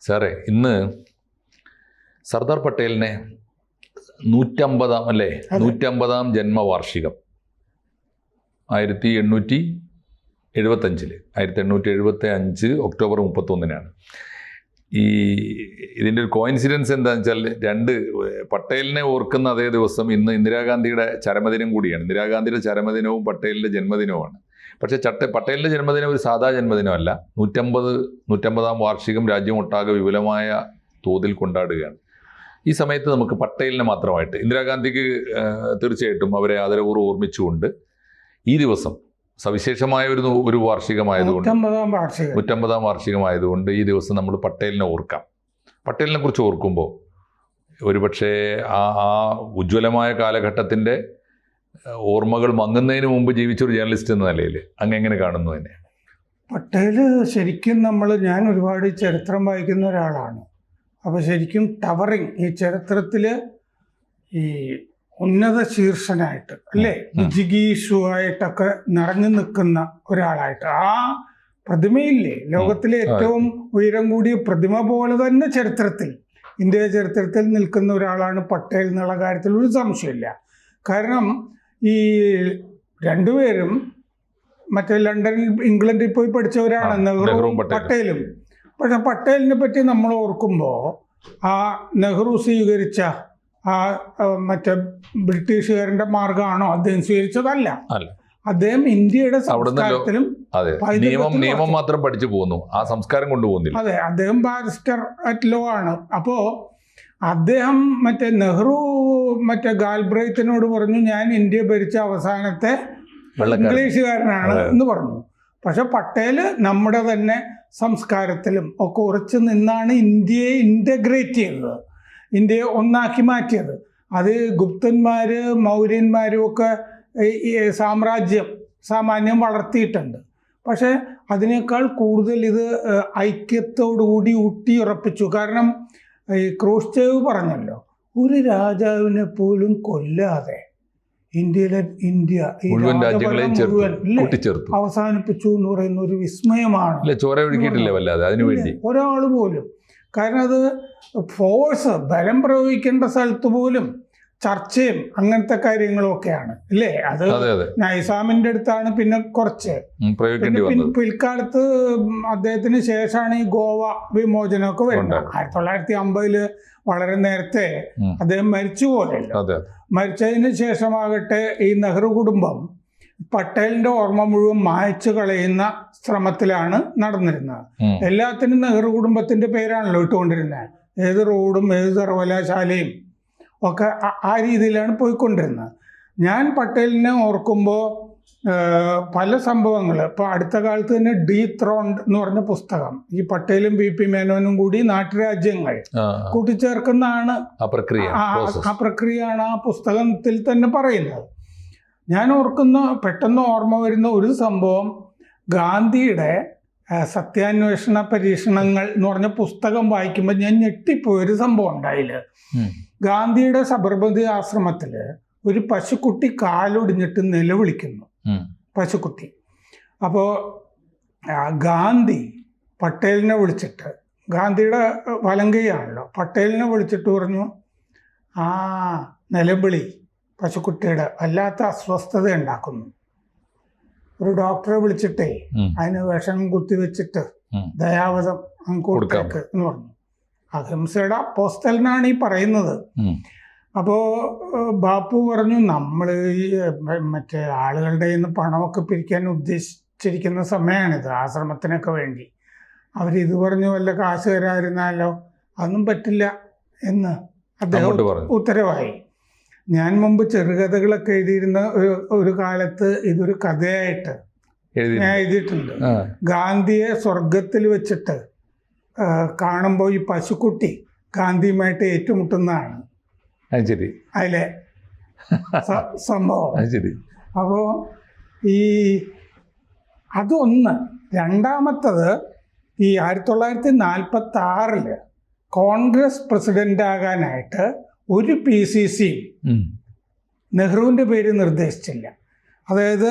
സാറേ, ഇന്ന് സർദാർ പട്ടേലിനെ 150ാം ജന്മവാർഷികം 1875 ഒക്ടോബർ 31-നാണ്. ഇതിൻ്റെ ഒരു കോയിൻസിഡൻസ് എന്താണെന്ന് വെച്ചാൽ പട്ടേലിനെ ഓർക്കുന്ന അതേ ദിവസം ഇന്ന് ഇന്ദിരാഗാന്ധിയുടെ ചരമദിനം കൂടിയാണ്. ഇന്ദിരാഗാന്ധിയുടെ ചരമദിനവും പട്ടേലിൻ്റെ ജന്മദിനവുമാണ്. പക്ഷേ പട്ടേലിൻ്റെ ജന്മദിനം ഒരു സാധാ ജന്മദിനമല്ല. 150ാം വാർഷികം രാജ്യമൊട്ടാകെ വിപുലമായ തോതിൽ കൊണ്ടാടുകയാണ്. ഈ സമയത്ത് നമുക്ക് പട്ടേലിനെ മാത്രമായിട്ട്, ഇന്ദിരാഗാന്ധിക്ക് തീർച്ചയായിട്ടും അവരെ ആദരപൂർവ്വം ഓർമ്മിച്ചുകൊണ്ട് ഈ ദിവസം സവിശേഷമായ ഒരു വാർഷികമായതുകൊണ്ട് 150ാം വാർഷികമായതുകൊണ്ട് ഈ ദിവസം നമ്മൾ പട്ടേലിനെ ഓർക്കാം. പട്ടേലിനെ കുറിച്ച് ഓർക്കുമ്പോൾ ഒരുപക്ഷെ ആ ഉജ്ജ്വലമായ കാലഘട്ടത്തിൻ്റെ ഓർമ്മകൾ മങ്ങുന്നതിന് മുമ്പ് ജീവിച്ചൊരു ജേർണലിസ്റ്റ് എന്ന നിലയിൽ അങ്ങ് എങ്ങനെ കാണുന്നു തന്നെ? പട്ടേൽ ശരിക്കും ഞാൻ ഒരുപാട് ചരിത്രം വായിക്കുന്ന ഒരാളാണ്. അപ്പോൾ ശരിക്കും ടവറിങ് ഈ ചരിത്രത്തിൽ ഈ ഉന്നത ശീർഷനായിട്ട് അല്ലേ, ജിഗീഷുവായിട്ടൊക്കെ നിറഞ്ഞു നിൽക്കുന്ന ഒരാളായിട്ട് ആ പ്രതിമയില്ലേ, ലോകത്തിലെ ഏറ്റവും ഉയരം കൂടിയ പ്രതിമ പോലെ തന്നെ ഇന്ത്യ ചരിത്രത്തിൽ നിൽക്കുന്ന ഒരാളാണ് പട്ടേൽ എന്നുള്ള കാര്യത്തിൽ ഒരു സംശയമില്ല. കാരണം ഈ രണ്ടുപേരും മറ്റേ ലണ്ടനിൽ ഇംഗ്ലണ്ടിൽ പോയി പഠിച്ചവരാണ്, നെഹ്റുവും പട്ടേലും. പക്ഷെ പട്ടേലിനെ പറ്റി നമ്മൾ ഓർക്കുമ്പോൾ ആ നെഹ്റു സ്വീകരിച്ച ആ മറ്റേ ബ്രിട്ടീഷുകാരൻ്റെ മാർഗമാണോ അദ്ദേഹം സ്വീകരിച്ചതല്ല. അദ്ദേഹം ഇന്ത്യയുടെ സംസ്കാരത്തിലും നിയമം മാത്രം പഠിച്ചു പോകുന്നു, ആ സംസ്കാരം കൊണ്ടുപോകുന്നില്ല. അതെ, അദ്ദേഹം ബാരിസ്റ്റർ അറ്റ് ലോ ആണ്. അപ്പോൾ അദ്ദേഹം നെഹ്റു ഗാൽബ്രൈത്തിനോട് പറഞ്ഞു, ഞാൻ ഇന്ത്യ ഭരിച്ച അവസാനത്തെ ഇംഗ്ലീഷുകാരനാണ് എന്ന് പറഞ്ഞു. പക്ഷെ പട്ടേല് നമ്മുടെ തന്നെ സംസ്കാരത്തിലും ഒക്കെ ഉറച്ചു നിന്നാണ് ഇന്ത്യയെ ഇൻ്റഗ്രേറ്റ് ചെയ്തത്, ഇന്ത്യയെ ഒന്നാക്കി മാറ്റിയത്. അത് ഗുപ്തന്മാർ മൗര്യന്മാരും ഒക്കെ ഈ സാമാന്യം വളർത്തിയിട്ടുണ്ട്. പക്ഷെ അതിനേക്കാൾ കൂടുതൽ ഇത് ഐക്യത്തോടുകൂടി ഊട്ടിയുറപ്പിച്ചു. കാരണം ഈ ക്രൂഷ്ചേവ് പറഞ്ഞല്ലോ, ഒരു രാജാവിനെ പോലും കൊല്ലാതെ ഇന്ത്യ അവസാനിപ്പിച്ചു എന്ന് പറയുന്ന ഒരു വിസ്മയമാണ്. ഒരാൾ പോലും, കാരണം അത് ഫോഴ്സ് ബലം പ്രയോഗിക്കേണ്ട സ്ഥലത്ത് പോലും ചർച്ചയും അങ്ങനത്തെ കാര്യങ്ങളും ഒക്കെയാണ് അല്ലേ. അത് നൈസാമിന്റെ അടുത്താണ് പിന്നെ കുറച്ച്, പിൽക്കാലത്ത് അദ്ദേഹത്തിന് ശേഷമാണ് ഈ ഗോവ വിമോചനമൊക്കെ വരുന്നത്. 1950 വളരെ നേരത്തെ അദ്ദേഹം മരിച്ചു പോയല്ലോ. മരിച്ചതിന് ശേഷമാകട്ടെ ഈ നെഹ്റു കുടുംബം പട്ടേലിന്റെ ഓർമ്മ മുഴുവൻ മായ്ച്ചു കളയുന്ന ശ്രമത്തിലാണ് നടന്നിരുന്നത്. എല്ലാത്തിനും നെഹ്റു കുടുംബത്തിന്റെ പേരാണല്ലോ ഇട്ടുകൊണ്ടിരുന്നത്. ഏത് റോഡും ഏത് സർവകലാശാലയും ഒക്കെ ആ രീതിയിലാണ് പോയിക്കൊണ്ടിരുന്നത്. ഞാൻ പട്ടേലിനെ ഓർക്കുമ്പോൾ പല സംഭവങ്ങൾ, ഇപ്പോൾ അടുത്ത കാലത്ത് തന്നെ ഡീത്രോൺഡ് എന്ന് പറഞ്ഞ പുസ്തകം, ഈ പട്ടേലും BP മേനോനും കൂടി നാട്ടുരാജ്യങ്ങൾ കൂട്ടിച്ചേർക്കുന്നതാണ്. ആ പ്രക്രിയയാണ് ആ പുസ്തകത്തിൽ തന്നെ പറയുന്നത്. ഞാൻ പെട്ടെന്ന് ഓർമ്മ വരുന്ന ഒരു സംഭവം, ഗാന്ധിയുടെ സത്യാന്വേഷണ പരീക്ഷണങ്ങൾ എന്ന് പറഞ്ഞ പുസ്തകം വായിക്കുമ്പോൾ ഞാൻ ഞെട്ടിപ്പോയൊരു സംഭവം ഉണ്ടായില്ല. ഗാന്ധിയുടെ സബർമതി ആശ്രമത്തിൽ ഒരു പശുക്കുട്ടി കാലൊടിഞ്ഞിട്ട് നിലവിളിക്കുന്നു, പശുക്കുട്ടി. അപ്പോൾ ഗാന്ധി പട്ടേലിനെ വിളിച്ചിട്ട്, ഗാന്ധിയുടെ വലങ്കയാണല്ലോ, പട്ടേലിനെ വിളിച്ചിട്ട് പറഞ്ഞു, ആ നിലവിളി പശുക്കുട്ടിയുടെ വല്ലാത്ത അസ്വസ്ഥത ഉണ്ടാക്കുന്നു. ഒരു ഡോക്ടറെ വിളിച്ചിട്ടേ അതിന് വിഷം കുത്തിവെച്ചിട്ട് ദയാവധം കൊടുത്തേക്ക് എന്ന് പറഞ്ഞു. അഹിംസയുടെ അപ്പോസ്തലനാണ് ഈ പറയുന്നത്. അപ്പോൾ ബാപ്പു പറഞ്ഞു, നമ്മൾ ഈ മറ്റേ ആളുകളുടെ നിന്ന് പണമൊക്കെ പിരിക്കാൻ ഉദ്ദേശിച്ചിരിക്കുന്ന സമയമാണിത് ആശ്രമത്തിനൊക്കെ വേണ്ടി. അവരിത് പറഞ്ഞു വല്ല കാശ് തരാതിരുന്നാലോ, അതൊന്നും പറ്റില്ല എന്ന് അദ്ദേഹം ഉത്തരവായി. ഞാൻ മുമ്പ് ചെറുകഥകളൊക്കെ എഴുതിയിരുന്ന ഒരു കാലത്ത് ഇതൊരു കഥയായിട്ട് ഞാൻ എഴുതിയിട്ടുണ്ട്. ഗാന്ധിയെ സ്വർഗത്തിൽ വെച്ചിട്ട് കാണുമ്പോൾ ഈ പശുക്കുട്ടി ഗാന്ധിയുമായിട്ട് ഏറ്റുമുട്ടുന്നതാണ് അതിലെ സംഭവം. അപ്പോൾ അതൊന്ന്. രണ്ടാമത്തത്, ഈ 1946 കോൺഗ്രസ് പ്രസിഡന്റ് ആകാനായിട്ട് ഒരു PCC നെഹ്റുവിൻ്റെ പേര് നിർദ്ദേശിച്ചില്ല. അതായത്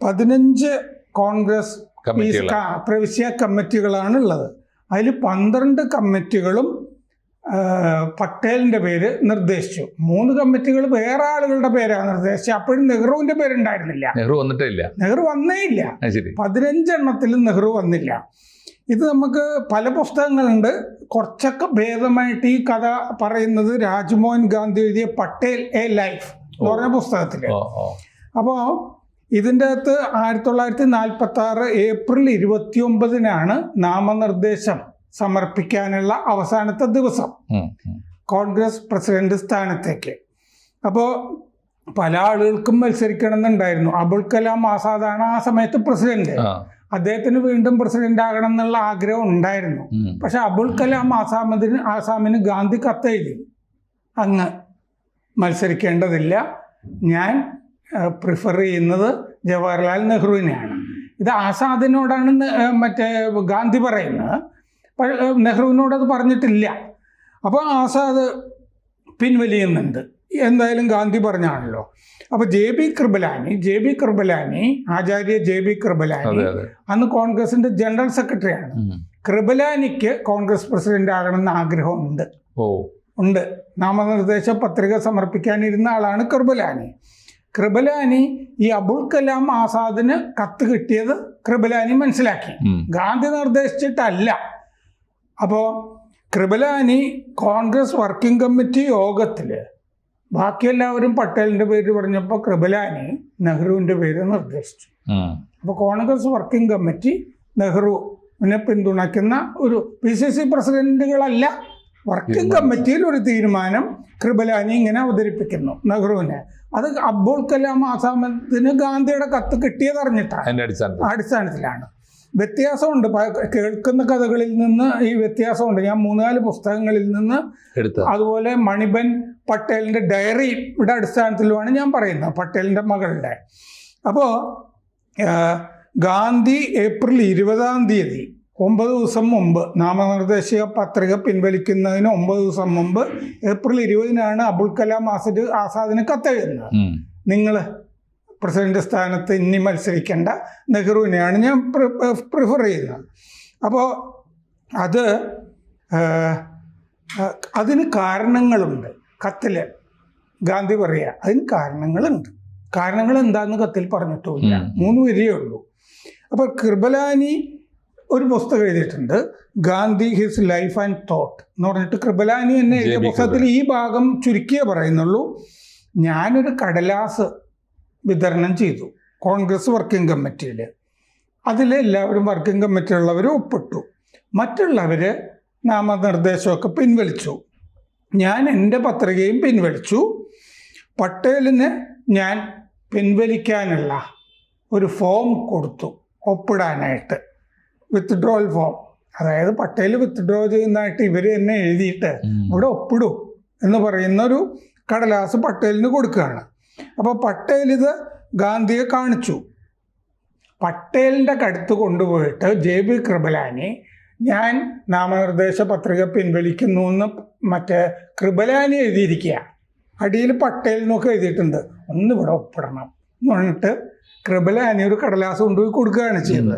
15 കോൺഗ്രസ് പ്രവിശ്യ കമ്മിറ്റികളാണ് ഉള്ളത്. അതിൽ 12 കമ്മിറ്റികളും പട്ടേലിൻ്റെ പേര് നിർദ്ദേശിച്ചു. 3 കമ്മിറ്റികൾ വേറെ ആളുകളുടെ പേരാണ് നിർദ്ദേശിച്ചത്. അപ്പോഴും നെഹ്റുവിൻ്റെ പേരുണ്ടായിരുന്നില്ല. നെഹ്റു വന്നിട്ടേ ഇല്ല. നെഹ്റു വന്നേ ഇല്ല. 15 എണ്ണത്തിലും നെഹ്റു വന്നില്ല. ഇത് നമുക്ക് പല പുസ്തകങ്ങളുണ്ട്. കുറച്ചൊക്കെ ഭേദമായിട്ട് ഈ കഥ പറയുന്നത് രാജ്മോഹൻ ഗാന്ധി എഴുതിയ പട്ടേൽ എ ലൈഫ് എന്ന് പറഞ്ഞ പുസ്തകത്തിൽ. അപ്പോൾ ഇതിൻ്റെ അകത്ത് 1946 ഏപ്രിൽ 29 നാമനിർദ്ദേശം സമർപ്പിക്കാനുള്ള അവസാനത്തെ ദിവസം കോൺഗ്രസ് പ്രസിഡന്റ് സ്ഥാനത്തേക്ക്. അപ്പോൾ പല ആളുകൾക്കും മത്സരിക്കണം എന്നുണ്ടായിരുന്നു. അബുൽ കലാം ആസാദാണ് ആ സമയത്ത് പ്രസിഡന്റ്. അദ്ദേഹത്തിന് വീണ്ടും പ്രസിഡന്റ് ആകണം എന്നുള്ള ആഗ്രഹം ഉണ്ടായിരുന്നു. പക്ഷെ അബുൽ കലാം ആസാമിന് ഗാന്ധി കത്തെഴുതി, അങ്ങ് മത്സരിക്കേണ്ടതില്ല, ഞാൻ പ്രിഫർ ചെയ്യുന്നത് ജവഹർലാൽ നെഹ്റുവിനെയാണ്. ഇത് ആസാദിനോടാണ് ഗാന്ധി പറയുന്നത്. നെഹ്റുവിനോടത് പറഞ്ഞിട്ടില്ല. അപ്പോൾ ആസാദ് പിൻവലിയുന്നുണ്ട്. എന്തായാലും ഗാന്ധി പറഞ്ഞാണല്ലോ. അപ്പോൾ ജെ ബി കൃപലാനി ആചാര്യ ജെ ബി കൃപലാനി അന്ന് കോൺഗ്രസിന്റെ ജനറൽ സെക്രട്ടറിയാണ്. കൃപലാനിക്ക് കോൺഗ്രസ് പ്രസിഡന്റ് ആകണമെന്ന് ആഗ്രഹമുണ്ട്. നാമനിർദ്ദേശ പത്രിക സമർപ്പിക്കാനിരുന്ന ആളാണ് കൃപലാനി. ഈ അബുൽ കലാം ആസാദിന് കത്ത് കിട്ടിയത് കൃപലാനി മനസ്സിലാക്കി, ഗാന്ധി നിർദ്ദേശിച്ചിട്ടല്ല. അപ്പോൾ കൃപലാനി കോൺഗ്രസ് വർക്കിംഗ് കമ്മിറ്റി യോഗത്തിൽ ബാക്കിയെല്ലാവരും പട്ടേലിൻ്റെ പേര് പറഞ്ഞപ്പോൾ കൃപലാനി നെഹ്റുവിൻ്റെ പേര് നിർദ്ദേശിച്ചു. അപ്പോൾ കോൺഗ്രസ് വർക്കിംഗ് കമ്മിറ്റി നെഹ്റുവിനെ പിന്തുണയ്ക്കുന്ന ഒരു PCC പ്രസിഡന്റുകളല്ല, വർക്കിംഗ് കമ്മിറ്റിയിൽ ഒരു തീരുമാനം കൃപലാനി ഇങ്ങനെ അവതരിപ്പിക്കുന്നു നെഹ്റുവിനെ. അത് അബ്ദുൽ കലാം ആസാദിന് ഗാന്ധിയുടെ കത്ത് കിട്ടിയത് അറിഞ്ഞിട്ടാണ്, അടിസ്ഥാനത്തിലാണ്. വ്യത്യാസമുണ്ട്, കേൾക്കുന്ന കഥകളിൽ നിന്ന് ഈ വ്യത്യാസമുണ്ട്. ഞാൻ 3-4 പുസ്തകങ്ങളിൽ നിന്ന് അതുപോലെ മണിബൻ പട്ടേലിൻ്റെ ഡയറിയുടെ അടിസ്ഥാനത്തിലുമാണ് ഞാൻ പറയുന്നത്, പട്ടേലിൻ്റെ മകളുടെ. അപ്പോൾ ഗാന്ധി ഏപ്രിൽ 20 9 ദിവസം മുമ്പ്, നാമനിർദ്ദേശ പത്രിക പിൻവലിക്കുന്നതിന് 9 ദിവസം മുമ്പ് ഏപ്രിൽ 20 അബുൽ കലാം ആസാദിന് കത്തെഴുതുന്നത്. നിങ്ങൾ പ്രസിഡന്റ് സ്ഥാനത്ത് ഇനി മത്സരിക്കേണ്ട, നെഹ്റുവിനെയാണ് ഞാൻ പ്രിഫർ ചെയ്യുന്നത്. അപ്പോൾ അതിന് കാരണങ്ങളുണ്ട്. കത്തിൽ ഗാന്ധി പറയുക അതിന് കാരണങ്ങളുണ്ട്. കാരണങ്ങൾ എന്താണെന്ന് കത്തിൽ പറഞ്ഞിട്ടുമില്ല, 3 വരിയേ ഉള്ളൂ. അപ്പോൾ കൃപലാനി ഒരു പുസ്തകം എഴുതിയിട്ടുണ്ട്, Gandhi his life and thought എന്ന് പറഞ്ഞിട്ട്. കൃപലാനി എന്നെ എഴുതിയ പുസ്തകത്തിൽ ഈ ഭാഗം ചുരുക്കിയേ പറയുന്നുള്ളൂ. ഞാനൊരു കടലാസ് വിതരണം ചെയ്തു കോൺഗ്രസ് വർക്കിംഗ് കമ്മിറ്റിയിൽ. അതിൽ എല്ലാവരും വർക്കിംഗ് കമ്മിറ്റിയുള്ളവർ ഒപ്പിട്ടു, മറ്റുള്ളവർ നാമനിർദ്ദേശമൊക്കെ പിൻവലിച്ചു. ഞാൻ എൻ്റെ പത്രികയും പിൻവലിച്ചു. പട്ടേലിന് ഞാൻ പിൻവലിക്കാനുള്ള ഒരു ഫോം കൊടുത്തു ഒപ്പിടാനായിട്ട്, വിത്ത്ഡ്രോവൽ ഫോം. അതായത് പട്ടേൽ വിത്ത്ഡ്രോ ചെയ്യുന്നതായിട്ട് ഇവർ എന്നെ എഴുതിയിട്ട് ഇവിടെ ഒപ്പിടൂ എന്ന് പറയുന്നൊരു കടലാസ് പട്ടേലിന് കൊടുക്കുകയാണ്. അപ്പോൾ പട്ടേൽ ഇത് ഗാന്ധിയെ കാണിച്ചു. പട്ടേലിൻ്റെ കടുത്ത് കൊണ്ടുപോയിട്ട് ജെ ബി കൃപലാനി ഞാൻ നാമനിർദ്ദേശ പത്രിക പിൻവലിക്കുന്നു എന്ന് കൃപലാനി എഴുതിയിരിക്കുക. അടിയിൽ പട്ടേൽ എന്നൊക്കെ എഴുതിയിട്ടുണ്ട്, ഒന്നിവിടെ ഒപ്പിടണം എന്ന് പറഞ്ഞിട്ട് കൃപലാനി ഒരു കടലാസ് കൊണ്ടുപോയി കൊടുക്കുകയാണ് ചെയ്തത്.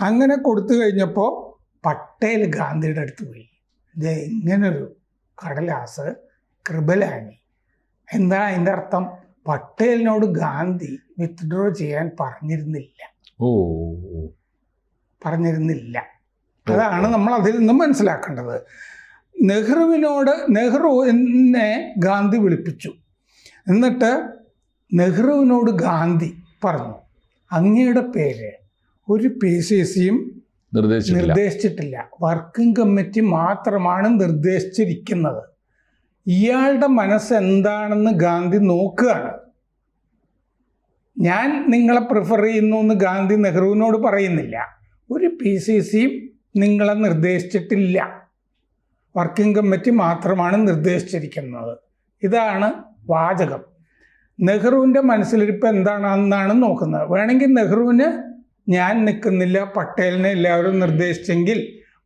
അങ്ങനെ കൊടുത്തു കഴിഞ്ഞപ്പോൾ പട്ടേൽ ഗാന്ധിയുടെ അടുത്ത് പോയി, ഇത് ഇങ്ങനൊരു കടലാസ് കൃപലാനി, എന്താ അതിൻ്റെ അർത്ഥം? പട്ടേലിനോട് ഗാന്ധി വിത്ത്ഡ്രോ ചെയ്യാൻ പറഞ്ഞിരുന്നില്ല. അതാണ് നമ്മൾ അതിൽ നിന്നും മനസ്സിലാക്കേണ്ടത്. നെഹ്റു എന്നെ ഗാന്ധി വിളിപ്പിച്ചു. എന്നിട്ട് നെഹ്റുവിനോട് ഗാന്ധി പറഞ്ഞു, അങ്ങയുടെ പേര് ഒരു PCCയും നിർദ്ദേശിച്ചിട്ടില്ല, വർക്കിംഗ് കമ്മിറ്റി മാത്രമാണ് നിർദ്ദേശിച്ചിരിക്കുന്നത്. ഇയാളുടെ മനസ്സെന്താണെന്ന് ഗാന്ധി നോക്കുകയാണ്. ഞാൻ നിങ്ങളെ പ്രിഫർ ചെയ്യുന്നു എന്ന് ഗാന്ധി നെഹ്റുവിനോട് പറയുന്നില്ല. ഒരു PCCയും നിങ്ങളെ നിർദ്ദേശിച്ചിട്ടില്ല, വർക്കിംഗ് കമ്മിറ്റി മാത്രമാണ് നിർദ്ദേശിച്ചിരിക്കുന്നത്. ഇതാണ് വാചകം. നെഹ്റുവിൻ്റെ മനസ്സിലിരിപ്പ് എന്താണെന്നാണ് നോക്കുന്നത്. വേണമെങ്കിൽ നെഹ്റുവിന് ഞാൻ നിൽക്കുന്നില്ല, പട്ടേലിനെ എല്ലാവരും നിർദ്ദേശിച്ചെങ്കിൽ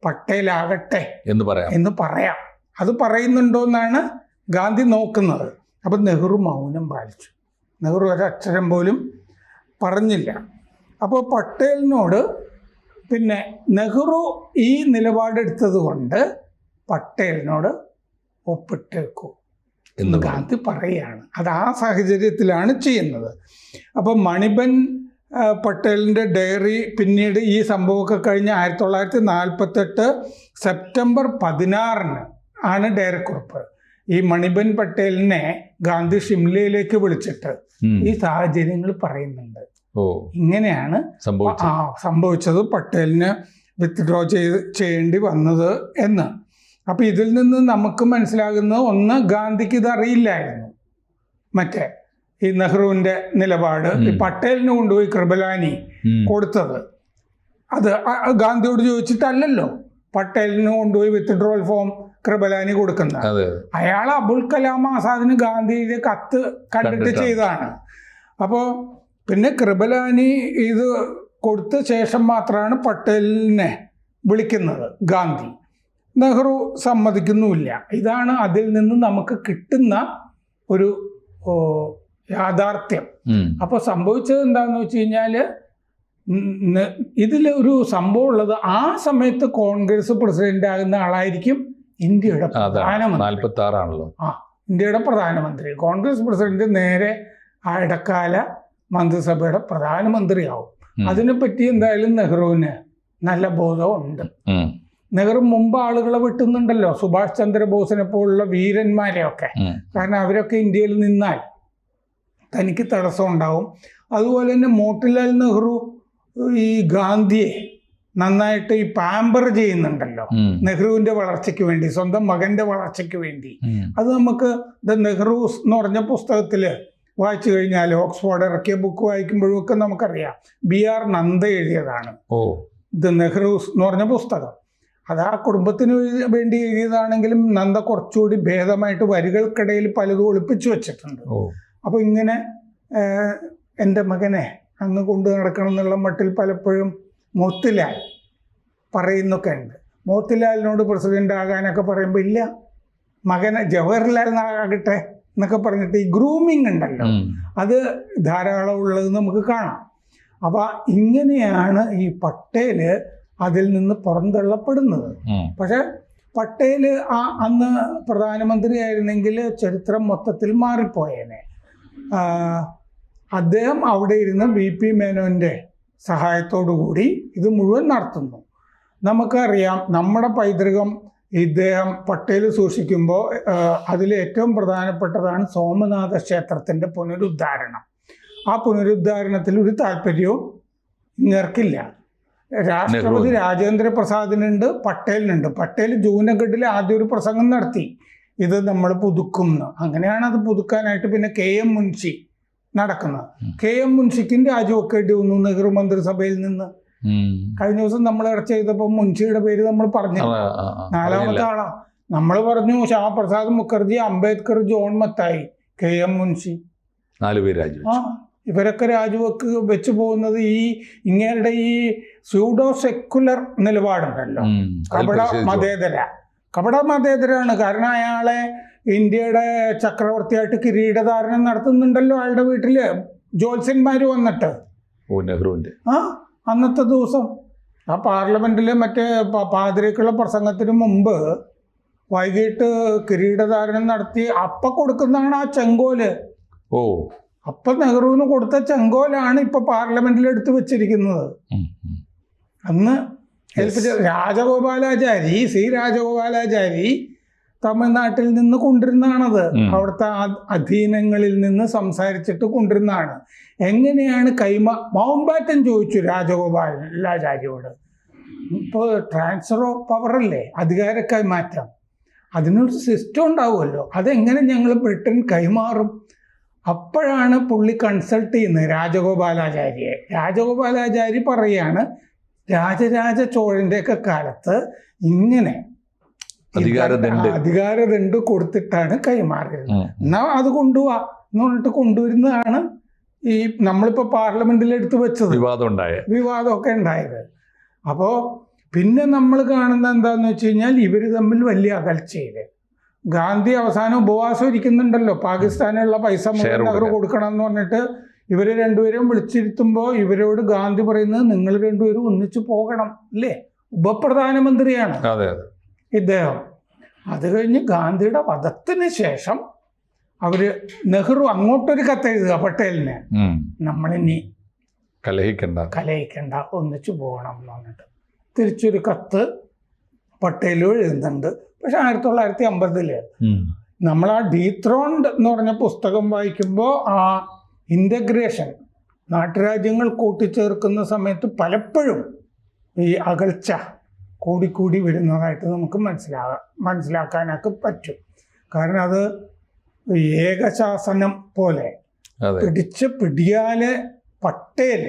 പട്ടേലാകട്ടെ എന്ന് പറയാം. അത് പറയുന്നുണ്ടോ എന്നാണ് ഗാന്ധി നോക്കുന്നത്. അപ്പം നെഹ്റു മൗനം പാലിച്ചു. നെഹ്റു ഒരക്ഷരം പോലും പറഞ്ഞില്ല. അപ്പോൾ പട്ടേലിനോട് പിന്നെ നെഹ്റു ഈ നിലപാടെടുത്തത് കൊണ്ട് പട്ടേലിനോട് ഒപ്പിട്ടേക്കൂ എന്ന് ഗാന്ധി പറയുകയാണ്. അത് ആ സാഹചര്യത്തിലാണ് ചെയ്യുന്നത്. അപ്പം മണിബൻ പട്ടേലിൻ്റെ ഡയറി പിന്നീട് ഈ സംഭവമൊക്കെ കഴിഞ്ഞ് 1948 സെപ്റ്റംബർ 16 ആണ് ഡയറിക്കുറിപ്പ്. ഈ മണിബൻ പട്ടേലിനെ ഗാന്ധി ഷിംലയിലേക്ക് വിളിച്ചിട്ട് ഈ സാഹചര്യങ്ങൾ പറയുന്നുണ്ട്. ഇങ്ങനെയാണ് സംഭവിച്ചത്, പട്ടേലിന് വിത്ഡ്രോ ചെയ്യേണ്ടി വന്നത് എന്ന്. അപ്പം ഇതിൽ നിന്ന് നമുക്ക് മനസ്സിലാകുന്നത്, ഒന്ന്, ഗാന്ധിക്ക് ഇത് അറിയില്ലായിരുന്നു. മറ്റേ ഈ നെഹ്റുവിൻ്റെ നിലപാട് ഈ പട്ടേലിന് കൊണ്ടുപോയി കൃപലാനി കൊടുത്തത്, അത് ഗാന്ധിയോട് ചോദിച്ചിട്ടല്ലല്ലോ പട്ടേലിന് കൊണ്ടുപോയി വിത്ഡ്രോവൽ ഫോം കൃപലാനി കൊടുക്കുന്നത്. അയാൾ അബുൽ കലാം ആസാദിന് ഗാന്ധിയുടെ കത്ത് കണ്ടിട്ട് ചെയ്തതാണ്. അപ്പോൾ പിന്നെ കൃപലാനി ഇത് കൊടുത്ത ശേഷം മാത്രമാണ് പട്ടേലിനെ വിളിക്കുന്നത് ഗാന്ധി. നെഹ്റു സമ്മതിക്കുന്നുമില്ല. ഇതാണ് അതിൽ നിന്ന് നമുക്ക് കിട്ടുന്ന ഒരു യാഥാർത്ഥ്യം. അപ്പോൾ സംഭവിച്ചത് എന്താണെന്ന് വെച്ച് കഴിഞ്ഞാൽ, ഇതിലൊരു സംഭവം ഉള്ളത്, ആ സമയത്ത് കോൺഗ്രസ് പ്രസിഡന്റ് ആകുന്ന ആളായിരിക്കും ഇന്ത്യയുടെ പ്രധാനമന്ത്രി. ഇന്ത്യയുടെ പ്രധാനമന്ത്രി. കോൺഗ്രസ് പ്രസിഡന്റ് നേരെ ആ ഇടക്കാല മന്ത്രിസഭയുടെ പ്രധാനമന്ത്രിയാവും. അതിനെപ്പറ്റി എന്തായാലും നെഹ്റുവിന് നല്ല ബോധമുണ്ട്. നെഹ്റു മുമ്പ് ആളുകളെ വെട്ടുന്നുണ്ടല്ലോ, സുഭാഷ് ചന്ദ്രബോസിനെ പോലുള്ള വീരന്മാരെയൊക്കെ. കാരണം അവരൊക്കെ ഇന്ത്യയിൽ നിന്നാൽ തനിക്ക് തടസ്സം ഉണ്ടാവും. അതുപോലെ തന്നെ മോട്ടിലാൽ നെഹ്റു ഈ ഗാന്ധിയെ നന്നായിട്ട് ഈ പാമ്പർ ചെയ്യുന്നുണ്ടല്ലോ, നെഹ്റുവിൻ്റെ വളർച്ചയ്ക്ക് വേണ്ടി, സ്വന്തം മകൻ്റെ വളർച്ചയ്ക്ക് വേണ്ടി. അത് നമുക്ക് ദ നെഹ്റൂസ് എന്ന് പറഞ്ഞ പുസ്തകത്തിൽ വായിച്ചു കഴിഞ്ഞാൽ, ഓക്സ്ഫോർഡ് ഇറക്കിയ ബുക്ക് വായിക്കുമ്പോഴും ഒക്കെ നമുക്കറിയാം. BR നന്ദ എഴുതിയതാണ് ദ നെഹ്റൂസ് എന്ന് പറഞ്ഞ പുസ്തകം. അത് ആ കുടുംബത്തിന് വേണ്ടി എഴുതിയതാണെങ്കിലും നന്ദ കുറച്ചുകൂടി ഭേദമായിട്ട് വരികൾക്കിടയിൽ പലതും ഒളിപ്പിച്ചു വെച്ചിട്ടുണ്ട്. അപ്പോൾ ഇങ്ങനെ എൻ്റെ മകനെ അങ്ങ് കൊണ്ടു നടക്കണം എന്നുള്ള മട്ടിൽ പലപ്പോഴും മോത്തിലാൽ പറയുന്നൊക്കെ ഉണ്ട്. മോത്തിലാലിനോട് പ്രസിഡന്റ് ആകാനൊക്കെ പറയുമ്പോൾ, ഇല്ല, മകനെ ജവഹർലാൽ ആകട്ടെ എന്നൊക്കെ പറഞ്ഞിട്ട് ഈ ഗ്രൂമിങ് ഉണ്ടല്ലോ, അത് ധാരാളം ഉള്ളത് നമുക്ക് കാണാം. അപ്പം ഇങ്ങനെയാണ് ഈ പട്ടേല് അതിൽ നിന്ന് പുറന്തള്ളപ്പെടുന്നത്. പക്ഷെ പട്ടേൽ അന്ന് പ്രധാനമന്ത്രി ആയിരുന്നെങ്കിൽ ചരിത്രം മൊത്തത്തിൽ മാറിപ്പോയേനെ. അദ്ദേഹം അവിടെ ഇരുന്ന് VP മേനോൻ്റെ സഹായത്തോടു കൂടി ഇത് മുഴുവൻ നടത്തുന്നു. നമുക്കറിയാം, നമ്മുടെ പൈതൃകം ഇദ്ദേഹം പട്ടേൽ സൂക്ഷിക്കുമ്പോൾ അതിൽ ഏറ്റവും പ്രധാനപ്പെട്ടതാണ് സോമനാഥ ക്ഷേത്രത്തിൻ്റെ പുനരുദ്ധാരണം. ആ പുനരുദ്ധാരണത്തിൽ ഒരു താല്പര്യവും ഇങ്ങർക്കില്ല. രാഷ്ട്രപതി രാജേന്ദ്ര പ്രസാദിനുണ്ട്, പട്ടേലിനുണ്ട്. പട്ടേൽ ജൂനഗഡിൽ ആദ്യം ഒരു പ്രസംഗം നടത്തി, ഇത് നമ്മൾ പുതുക്കുന്നു. അങ്ങനെയാണ് അത് പുതുക്കാനായിട്ട് പിന്നെ KM മുൻഷി നടക്കുന്നത്. KM മുൻഷിക്കും രാജിവെക്കേണ്ടി വന്നു നെഹ്റു മന്ത്രിസഭയിൽ നിന്ന്. കഴിഞ്ഞ ദിവസം നമ്മൾ ഇറച്ച് ചെയ്തപ്പോൾ മുൻഷിയുടെ പേര് നമ്മൾ പറഞ്ഞു, 4ാമത്തെ ആളാ. നമ്മൾ പറഞ്ഞു ശ്യാമപ്രസാദ് മുഖർജി, അംബേദ്കർ, ജോൺ മത്തായി, KM മുൻഷി, 4 പേര് ഇവരൊക്കെ വെച്ച് പോകുന്നത് ഈ ഇങ്ങേരുടെ ഈ സ്യൂഡോ സെക്കുലർ നിലപാടുണ്ടല്ലോ, കപട മതേതരാണ്. കാരണം അയാളെ ഇന്ത്യയുടെ ചക്രവർത്തിയായിട്ട് കിരീടധാരണം നടത്തുന്നുണ്ടല്ലോ അയാളുടെ വീട്ടില് ജ്യോത്സ്യന്മാര് വന്നിട്ട്. അന്നത്തെ ദിവസം ആ പാർലമെന്റിലെ മറ്റേ പാതിരക്കുള്ള പ്രസംഗത്തിന് മുമ്പ് വൈകിട്ട് കിരീടധാരണം നടത്തി അപ്പ കൊടുക്കുന്നതാണ് ആ ചെങ്കോല്. അപ്പൊ നെഹ്റുവിന് കൊടുത്ത ചെങ്കോലാണ് ഇപ്പൊ പാർലമെന്റിൽ എടുത്തു വെച്ചിരിക്കുന്നത്. അന്ന് രാജഗോപാലാചാരി, C. രാജഗോപാലാചാരി തമിഴ്നാട്ടിൽ നിന്ന് കൊണ്ടിരുന്നതാണത്. അവിടുത്തെ അധീനങ്ങളിൽ നിന്ന് സംസാരിച്ചിട്ട് കൊണ്ടിരുന്നതാണ്. എങ്ങനെയാണ് മൗണ്ട് ബാറ്റൻ ചോദിച്ചു രാജഗോപാലാചാരിയോട്, ഇപ്പോൾ ട്രാൻസ്ഫർ ഓഫ് പവർ അല്ലേ, അധികാര കൈമാറ്റം, അതിനൊരു സിസ്റ്റം ഉണ്ടാവുമല്ലോ, അതെങ്ങനെ ഞങ്ങൾ ബ്രിട്ടൻ കൈമാറും? അപ്പോഴാണ് പുള്ളി കൺസൾട്ട് ചെയ്യുന്നത് രാജഗോപാലാചാരിയെ. രാജഗോപാലാചാരി പറയാണ്, രാജരാജ ചോഴൻ്റെയൊക്കെ കാലത്ത് ഇങ്ങനെ അധികാരദണ്ഡ് കൊടുത്തിട്ടാണ് കൈമാറിയത്, എന്നാ അത് കൊണ്ടുപോവാ എന്ന് പറഞ്ഞിട്ട് കൊണ്ടുവരുന്നതാണ് ഈ നമ്മളിപ്പോൾ പാർലമെന്റിൽ എടുത്തു വെച്ചത്, വിവാദമൊക്കെ ഉണ്ടായത്. അപ്പോൾ പിന്നെ നമ്മൾ കാണുന്ന എന്താന്ന് വെച്ച് കഴിഞ്ഞാൽ ഇവർ തമ്മിൽ വലിയ അകൽച്ചയില്. ഗാന്ധി അവസാനം ഉപവാസം ഇരിക്കുന്നുണ്ടല്ലോ, പാകിസ്ഥാനുള്ള പൈസ നെഹ്റു കൊടുക്കണം എന്ന് പറഞ്ഞിട്ട് ഇവരെ രണ്ടുപേരും വിളിച്ചിരുത്തുമ്പോൾ ഇവരോട് ഗാന്ധി പറയുന്നത് നിങ്ങൾ രണ്ടുപേരും ഒന്നിച്ചു പോകണം അല്ലേ? ഉപപ്രധാനമന്ത്രിയാണ് അതെ അതെ ഇദ്ദേഹം. അത് കഴിഞ്ഞ് ഗാന്ധിയുടെ വധത്തിന് ശേഷം അവര് നെഹ്റു അങ്ങോട്ടൊരു കത്തെഴുതുക പട്ടേലിന്, നമ്മളിനി കലഹിക്കണ്ട ഒന്നിച്ചു പോകണം എന്ന് പറഞ്ഞിട്ട് തിരിച്ചൊരു കത്ത് പട്ടേലും എഴുതുന്നുണ്ട്. പക്ഷെ 1950 നമ്മൾ ആ ഡീത്രോൺഡ് എന്ന് പറഞ്ഞ പുസ്തകം വായിക്കുമ്പോൾ ആ ഇൻ്റഗ്രേഷൻ നാട്ടുരാജ്യങ്ങൾ കൂട്ടിച്ചേർക്കുന്ന സമയത്ത് പലപ്പോഴും ഈ അകൽച്ച കൂടിക്കൂടി വരുന്നതായിട്ട് നമുക്ക് മനസ്സിലാക്കാനൊക്കെ പറ്റും. കാരണം അത് ഏകശാസനം പോലെ പിടിയാലെ പട്ടേൽ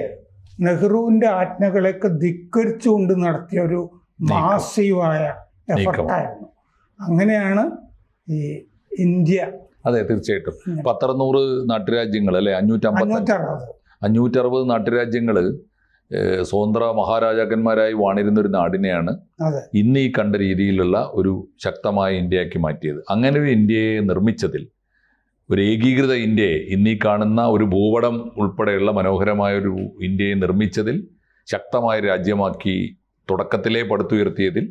നെഹ്റുവിൻ്റെ ആജ്ഞകളെയൊക്കെ ധിക്കരിച്ചുകൊണ്ട് നടത്തിയ ഒരു മാസീവായ എഫർട്ടായിരുന്നു. അങ്ങനെയാണ് ഈ ഇന്ത്യ. അതെ തീർച്ചയായിട്ടും 160 നാട്ടുരാജ്യങ്ങൾ അല്ലെ 560 നാട്ടുരാജ്യങ്ങൾ സ്വതന്ത്ര മഹാരാജാക്കന്മാരായി വാണിരുന്നൊരു നാടിനെയാണ് ഇന്ന് ഈ കണ്ട രീതിയിലുള്ള ഒരു ശക്തമായ ഇന്ത്യയാക്കി മാറ്റിയത്. അങ്ങനെ ഒരു ഇന്ത്യയെ നിർമ്മിച്ചതിൽ, ഒരു ഏകീകൃത ഇന്ത്യയെ ഇന്നീ കാണുന്ന ഒരു ഭൂപടം ഉൾപ്പെടെയുള്ള മനോഹരമായൊരു ഇന്ത്യയെ നിർമ്മിച്ചതിൽ, ശക്തമായ രാജ്യമാക്കി തുടക്കത്തിലേ പടുത്തുയർത്തിയതിൽ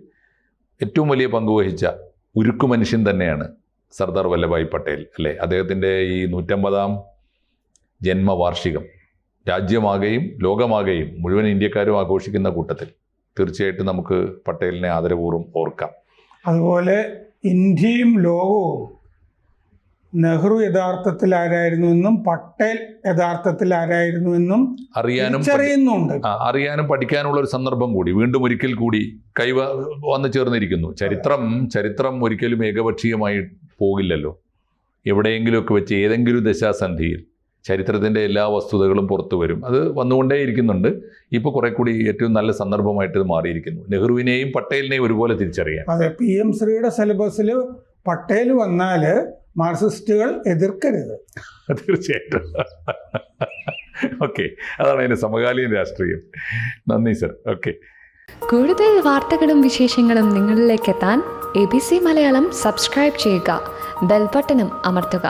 ഏറ്റവും വലിയ പങ്കുവഹിച്ച ഉരുക്കു മനുഷ്യൻ തന്നെയാണ് സർദാർ വല്ലഭായ് പട്ടേൽ അല്ലേ? അദ്ദേഹത്തിൻ്റെ ഈ 150ാം ജന്മവാർഷികം രാജ്യമാകെയും ലോകമാകെയും മുഴുവൻ ഇന്ത്യക്കാരും ആഘോഷിക്കുന്ന കൂട്ടത്തിൽ തീർച്ചയായിട്ടും നമുക്ക് പട്ടേലിനെ ആദരപൂർവ്വം ഓർക്കാം. അതുപോലെ ഇന്ത്യയും ലോകവും നെഹ്റു യഥാർത്ഥത്തിൽ ആരായിരുന്നുവെന്നും പട്ടേൽ യഥാർത്ഥത്തിൽ ആരായിരുന്നുവെന്നും അറിയാനും പഠിക്കാനുള്ള ഒരു സന്ദർഭം കൂടി വീണ്ടും ഒരിക്കൽ കൂടി വന്നു ചേർന്നിരിക്കുന്നു. ചരിത്രം ഒരിക്കലും ഏകപക്ഷീയമായി പോകില്ലല്ലോ. എവിടെയെങ്കിലുമൊക്കെ വെച്ച് ഏതെങ്കിലും ദശാസന്ധിയിൽ ചരിത്രത്തിൻ്റെ എല്ലാ വസ്തുതകളും പുറത്തു വരും. അത് വന്നുകൊണ്ടേയിരിക്കുന്നുണ്ട്. ഇപ്പോൾ കുറെ കൂടി ഏറ്റവും നല്ല സന്ദർഭമായിട്ട് ഇത് മാറിയിരിക്കുന്നു. നെഹ്റുവിനെയും പട്ടേലിനെയും ഒരുപോലെ തിരിച്ചറിയാം. അതെ, PM ശ്രീയുടെ സിലബസിൽ പട്ടേൽ വന്നാൽ മാർക്സിസ്റ്റുകൾ എതിർക്കരുത്. തീർച്ചയായിട്ടും. ഓക്കെ, അതാണ് അതിൻ്റെ സമകാലീന രാഷ്ട്രീയം. നന്ദി സർ. ഓക്കെ, കൂടുതൽ വാർത്തകളും വിശേഷങ്ങളും നിങ്ങളിലേക്ക് എത്താൻ ABC മലയാളം സബ്സ്ക്രൈബ് ചെയ്യുക, ബെൽ ബട്ടണും അമർത്തുക.